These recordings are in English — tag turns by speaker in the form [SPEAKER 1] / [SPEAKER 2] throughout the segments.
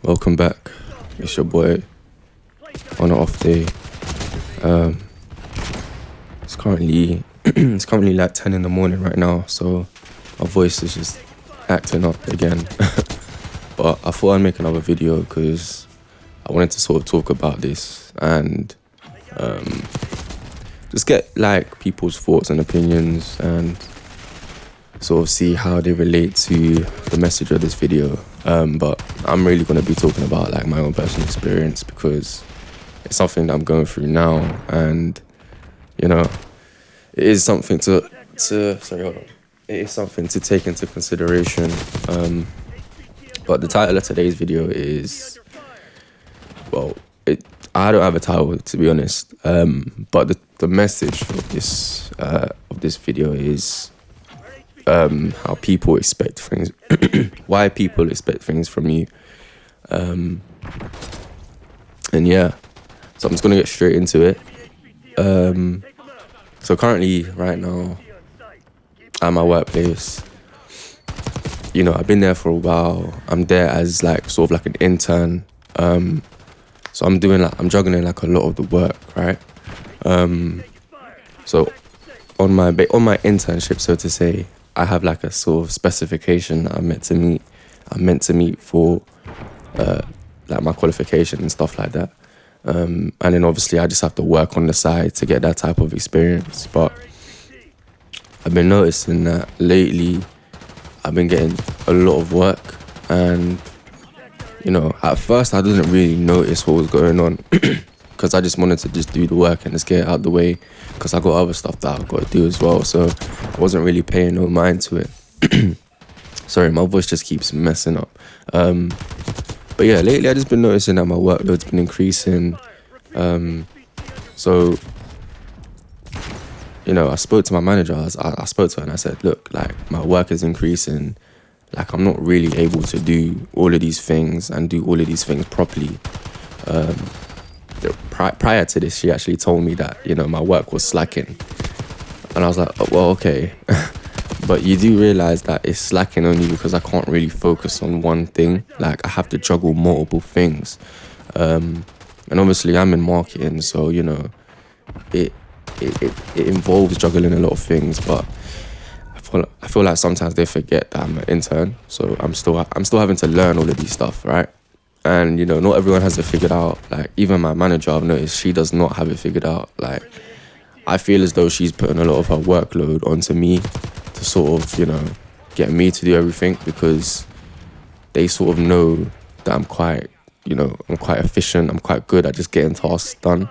[SPEAKER 1] Welcome back. It's your boy on an off day. It's currently like 10 in the morning right now, so my voice is just acting up again. But I thought I'd make another video because I wanted to sort of talk about this and just get like people's thoughts and opinions and sort of see how they relate to the message of this video. But I'm really going to be talking about like my own personal experience because it's something that I'm going through now, and you know, it is something to it is something to take into consideration. But the title of today's video is, well, I don't have a title, to be honest. But the message of this video is how people expect things, why people expect things from you. And yeah, so I'm just gonna get straight into it. So currently, right now, at my workplace, you know, I've been there for a while. I'm there as like sort of like an intern. So I'm juggling like a lot of the work, right? So on my internship, so to say, I have like a sort of specification that I'm meant to meet for like my qualification and stuff like that. And then obviously I just have to work on the side to get that type of experience. But I've been noticing that lately I've been getting a lot of work, and you know, at first I didn't really notice what was going on because I just wanted to just do the work and just get it out the way because I got other stuff that I've got to do as well. So I wasn't really paying no mind to it. Sorry, my voice just keeps messing up. But yeah, lately I've just been noticing that my workload's been increasing. So, you know, I spoke to my manager. I spoke to her and I said, look, like my work is increasing. Like I'm not really able to do all of these things and do all of these things properly. Prior to this, she actually told me that, you know, my work was slacking. And I was like, oh, well, okay. But you do realize that it's slacking only because I can't really focus on one thing. Like I have to juggle multiple things. And obviously I'm in marketing, so, you know, it involves juggling a lot of things. But I feel like sometimes they forget that I'm an intern, so I'm still having to learn all of these stuff, right? And you know, not everyone has it figured out. Like even my manager, I've noticed she does not have it figured out. Like I feel as though she's putting a lot of her workload onto me to sort of, you know, get me to do everything because they sort of know that I'm quite efficient. I'm quite good at just getting tasks done.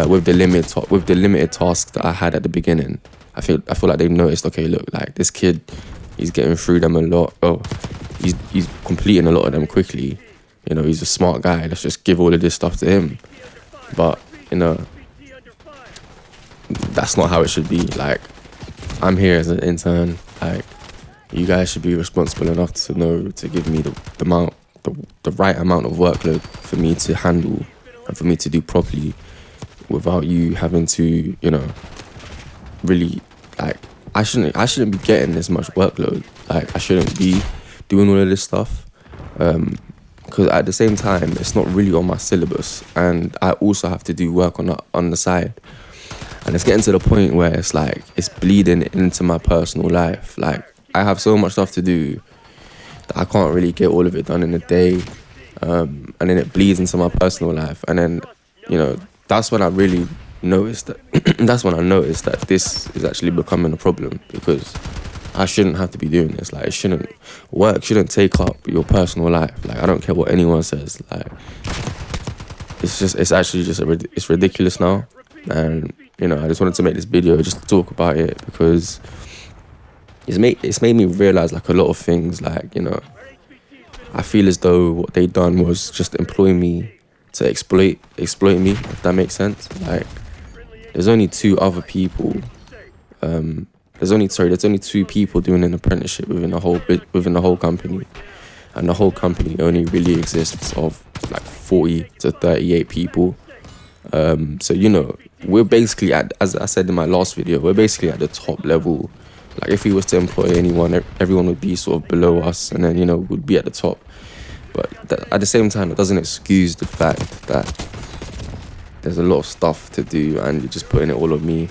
[SPEAKER 1] With the limited tasks that I had at the beginning, I feel like they've noticed. Okay, look, like this kid, he's getting through them a lot. Oh, he's completing a lot of them quickly. You know, he's a smart guy. Let's just give all of this stuff to him. But you know, that's not how it should be. Like I'm here as an intern. Like you guys should be responsible enough to know to give me the right amount of workload for me to handle and for me to do properly without you having to, you know, really, like, I shouldn't be getting this much workload. Like, I shouldn't be doing all of this stuff. Because at the same time, it's not really on my syllabus. And I also have to do work on the side. And it's getting to the point where it's like, it's bleeding into my personal life. Like, I have so much stuff to do that I can't really get all of it done in a day. And then it bleeds into my personal life. And then, you know, that's when I really noticed that this is actually becoming a problem because I shouldn't have to be doing this. Like, work shouldn't take up your personal life. Like, I don't care what anyone says. Like, it's ridiculous now. And, you know, I just wanted to make this video just to talk about it because it's made me realize like a lot of things. Like, you know, I feel as though what they done was just employ me to exploit me, if that makes sense. Like, there's only two people doing an apprenticeship within the whole company, and the whole company only really exists of like 40 to 38 people. So you know, we're basically as I said in my last video, we're basically at the top level. Like if we was to employ anyone, everyone would be sort of below us, and then, you know, would be at the top. But at the same time, it doesn't excuse the fact that there's a lot of stuff to do and you're just putting it all on me.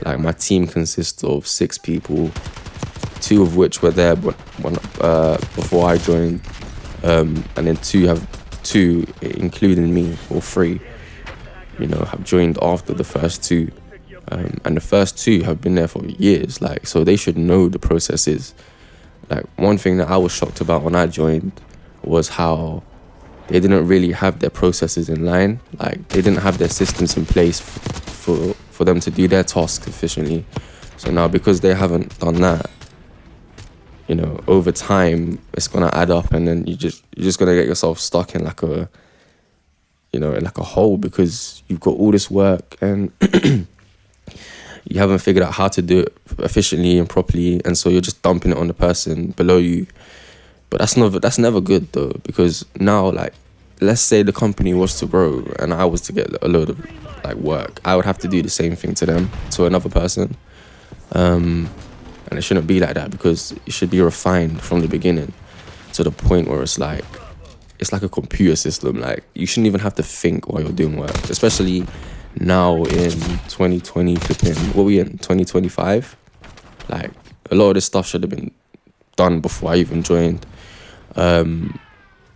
[SPEAKER 1] Like, my team consists of 6 people, 2 of which were there before I joined, and then 2, including me, or 3, have joined after the first 2. And the first 2 have been there for years, like, so they should know the processes. Like, one thing that I was shocked about when I joined was how they didn't really have their processes in line. Like, they didn't have their systems in place for them to do their tasks efficiently. So now, because they haven't done that, over time it's gonna add up, and then you're just gonna get yourself stuck in like a hole, because you've got all this work and you haven't figured out how to do it efficiently and properly, and so you're just dumping it on the person below you. But that's never good though, because now, like, let's say the company was to grow and I was to get a load of like work, I would have to do the same thing to another person. And it shouldn't be like that, because it should be refined from the beginning to the point where it's like a computer system. Like, you shouldn't even have to think while you're doing work, especially now in 2020, what are we in, 2025? Like, a lot of this stuff should have been done before I even joined. And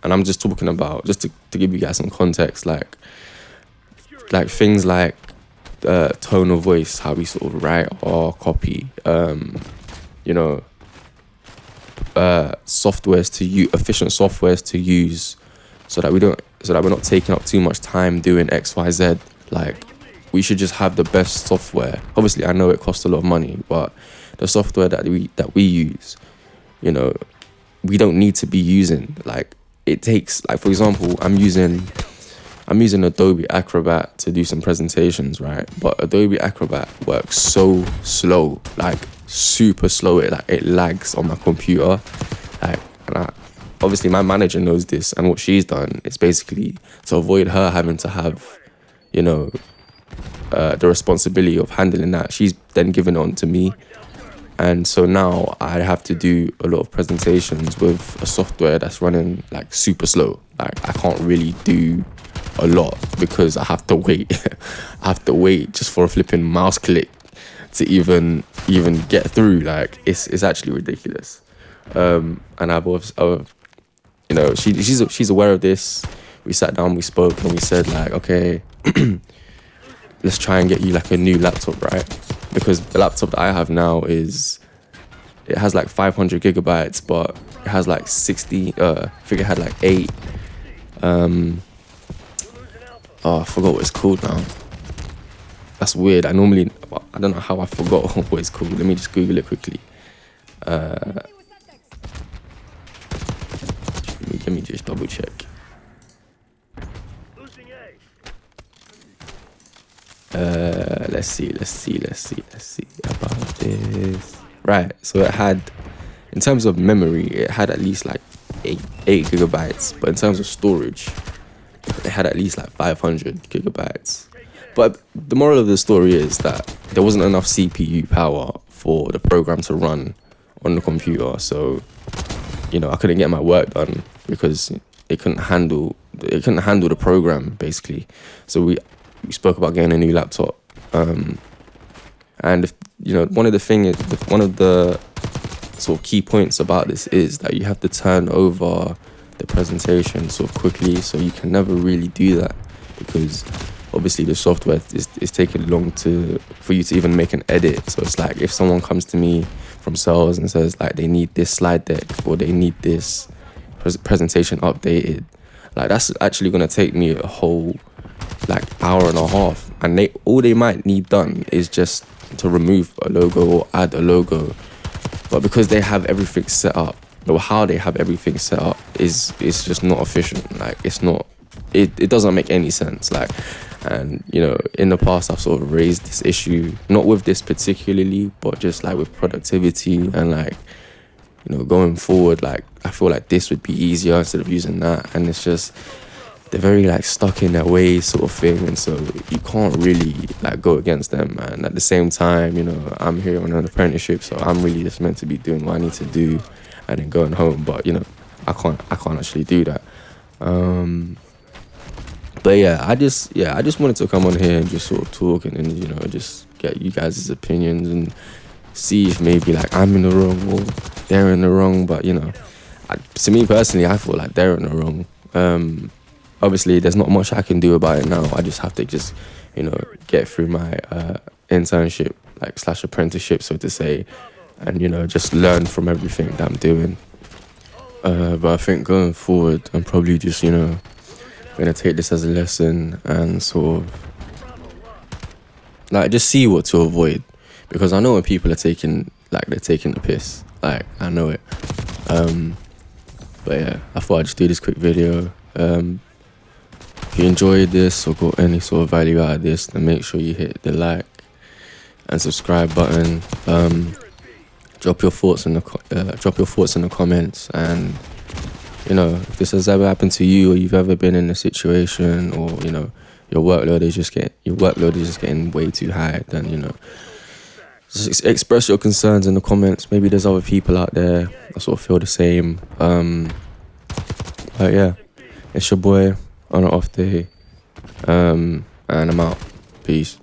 [SPEAKER 1] I'm just talking about, just to give you guys some context, like things like tone of voice, how we sort of write or copy, efficient softwares to use, so that we're not taking up too much time doing XYZ. Like, we should just have the best software. Obviously, I know it costs a lot of money, but the software that we use, we don't need to be using. Like, it takes, like, for example, I'm using Adobe Acrobat to do some presentations, right? But Adobe Acrobat works so slow, like super slow. It lags on my computer. Like, and obviously my manager knows this, and what she's done is basically to avoid her having to have, the responsibility of handling that, she's then given it on to me. And so now I have to do a lot of presentations with a software that's running like super slow. Like, I can't really do a lot because I have to wait. I have to wait just for a flipping mouse click to even get through. Like, it's actually ridiculous. And she's aware of this. We sat down, we spoke, and we said, like, okay, let's try and get you like a new laptop, right? Because the laptop that I have now it has like 500 gigabytes, but it has like 60, I think it had like 8, I forgot what it's called now. That's weird. I don't know how I forgot what it's called. Let me just Google it quickly. Let me just double check. Let's see about this. Right, so it had, in terms of memory, it had at least like 8 gigabytes, but in terms of storage, it had at least like 500 gigabytes. But the moral of the story is that there wasn't enough CPU power for the program to run on the computer, so I couldn't get my work done because it couldn't handle the program, basically. So we spoke about getting a new laptop, and one of the sort of key points about this is that you have to turn over the presentation sort of quickly. So you can never really do that, because obviously the software is taking long for you to even make an edit. So it's like, if someone comes to me from sales and says like they need this slide deck or they need this presentation updated, like, that's actually going to take me a whole like hour and a half, and all they might need done is just to remove a logo or add a logo. But because they have everything set up, or how they have everything set up is just not efficient. Like, it doesn't make any sense. Like, and in the past I've sort of raised this issue, not with this particularly, but just like with productivity and like going forward. Like, I feel like this would be easier instead of using that, and it's just, they're very like stuck in their ways sort of thing, and so you can't really like go against them. And at the same time, I'm here on an apprenticeship, so I'm really just meant to be doing what I need to do and then going home. But I can't actually do that. But yeah, I just wanted to come on here and just sort of talk and then, you know, just get you guys' opinions and see if maybe like I'm in the wrong or they're in the wrong. But, you know, to me personally, I feel like they're in the wrong. Obviously, there's not much I can do about it now. I just have to just, you know, get through my internship, like / apprenticeship, so to say, and, you know, just learn from everything that I'm doing. But I think going forward, I'm probably just, you know, gonna take this as a lesson and sort of like just see what to avoid, because I know when people are taking they're taking the piss, like I know it. But yeah, I thought I'd just do this quick video. If you enjoyed this or got any sort of value out of this, then make sure you hit the like and subscribe button. Drop your thoughts in the comments, and, you know, if this has ever happened to you or you've ever been in a situation, or, you know, your workload is just getting way too high, then, you know, just express your concerns in the comments. Maybe there's other people out there that sort of feel the same. But yeah, it's your boy on an off day, and I'm out. Peace.